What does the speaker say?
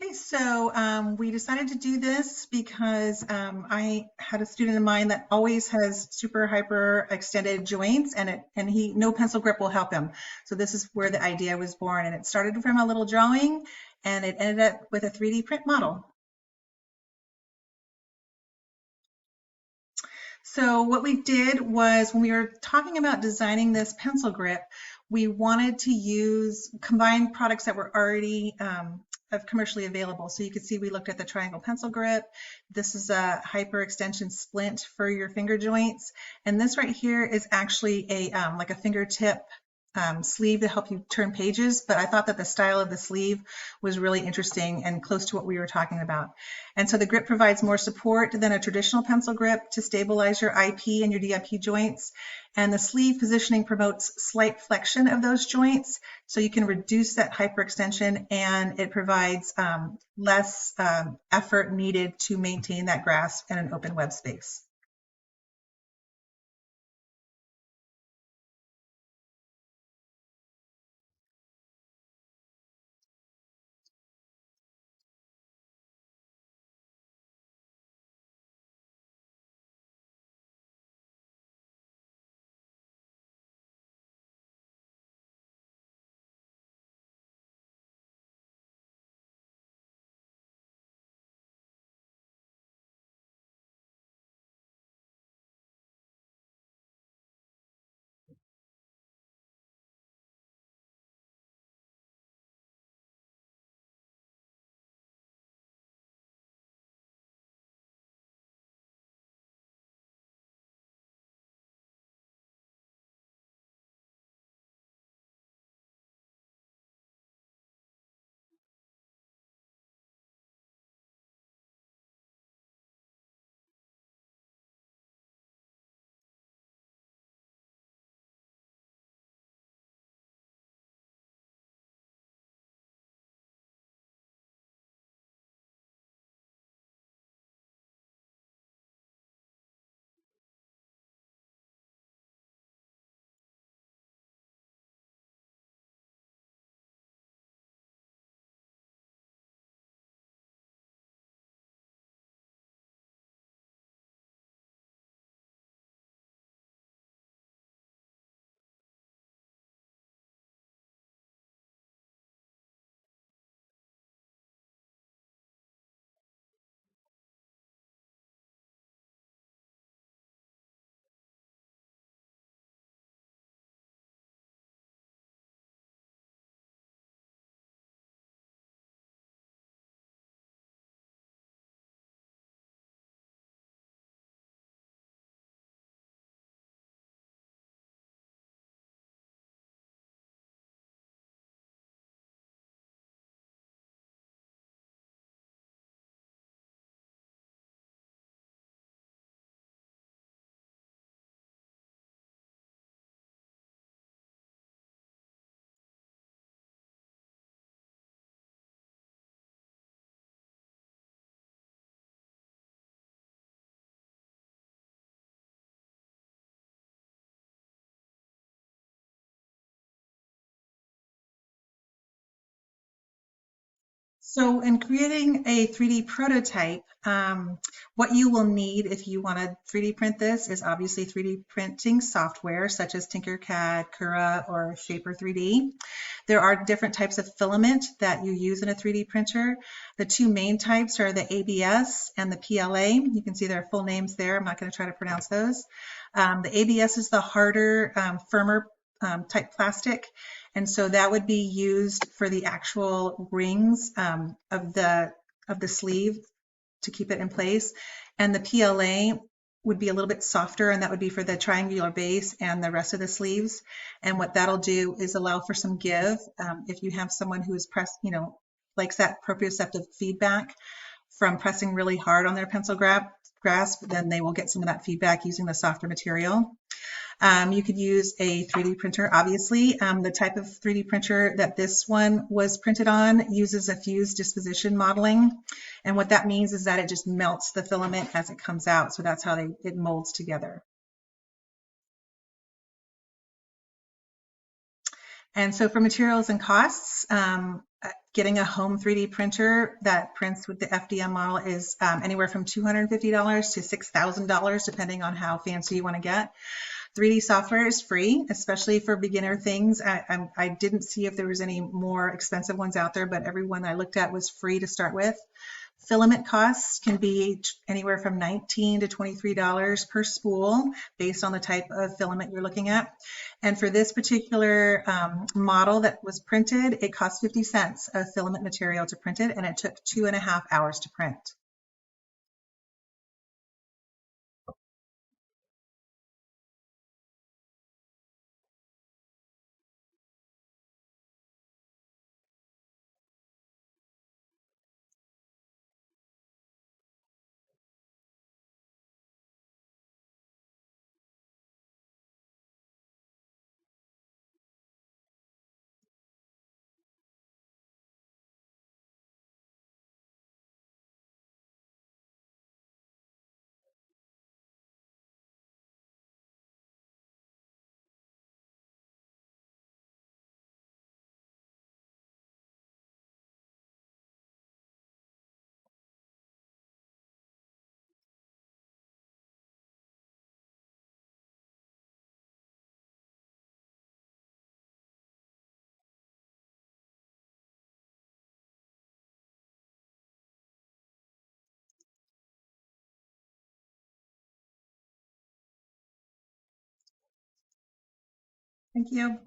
Okay, so we decided to do this because I had a student of mine that always has super hyper extended joints, and he no pencil grip will help him. So this is where the idea was born, and it started from a little drawing, and it ended up with a 3D print model. So what we did was when we were talking about designing this pencil grip, we wanted to combine products that were already commercially available. So you can see we looked at the triangle pencil grip. This is a hyper extension splint for your finger joints. And this right here is actually a like a fingertip sleeve to help you turn pages, but I thought that the style of the sleeve was really interesting and close to what we were talking about. And so the grip provides more support than a traditional pencil grip to stabilize your IP and your DIP joints. And the sleeve positioning promotes slight flexion of those joints, so you can reduce that hyperextension, and it provides less effort needed to maintain that grasp in an open web space. So in creating a 3D prototype, what you will need if you want to 3D print this is obviously 3D printing software such as Tinkercad, Cura, or Shaper 3D. There are different types of filament that you use in a 3D printer. The two main types are the ABS and the PLA. You can see their full names there. I'm not going to try to pronounce those. The ABS is the harder, firmer type plastic. And so that would be used for the actual rings of the sleeve to keep it in place. And the PLA would be a little bit softer, and that would be for the triangular base and the rest of the sleeves. And what that'll do is allow for some give. If you have someone who is pressed, likes that proprioceptive feedback from pressing really hard on their pencil grasp, then they will get some of that feedback using the softer material. You could use a 3D printer, obviously. The type of 3D printer that this one was printed on uses a fused disposition modeling. And what that means is that it just melts the filament as it comes out. So that's how it molds together. And so for materials and costs, getting a home 3D printer that prints with the FDM model is anywhere from $250 to $6,000, depending on how fancy you want to get. 3D software is free, especially for beginner things. I didn't see if there was any more expensive ones out there, but every one I looked at was free to start with. Filament costs can be anywhere from $19 to $23 per spool based on the type of filament you're looking at. And for this particular model that was printed, it cost 50 cents of filament material to print it, and it took 2.5 hours to print. Thank you.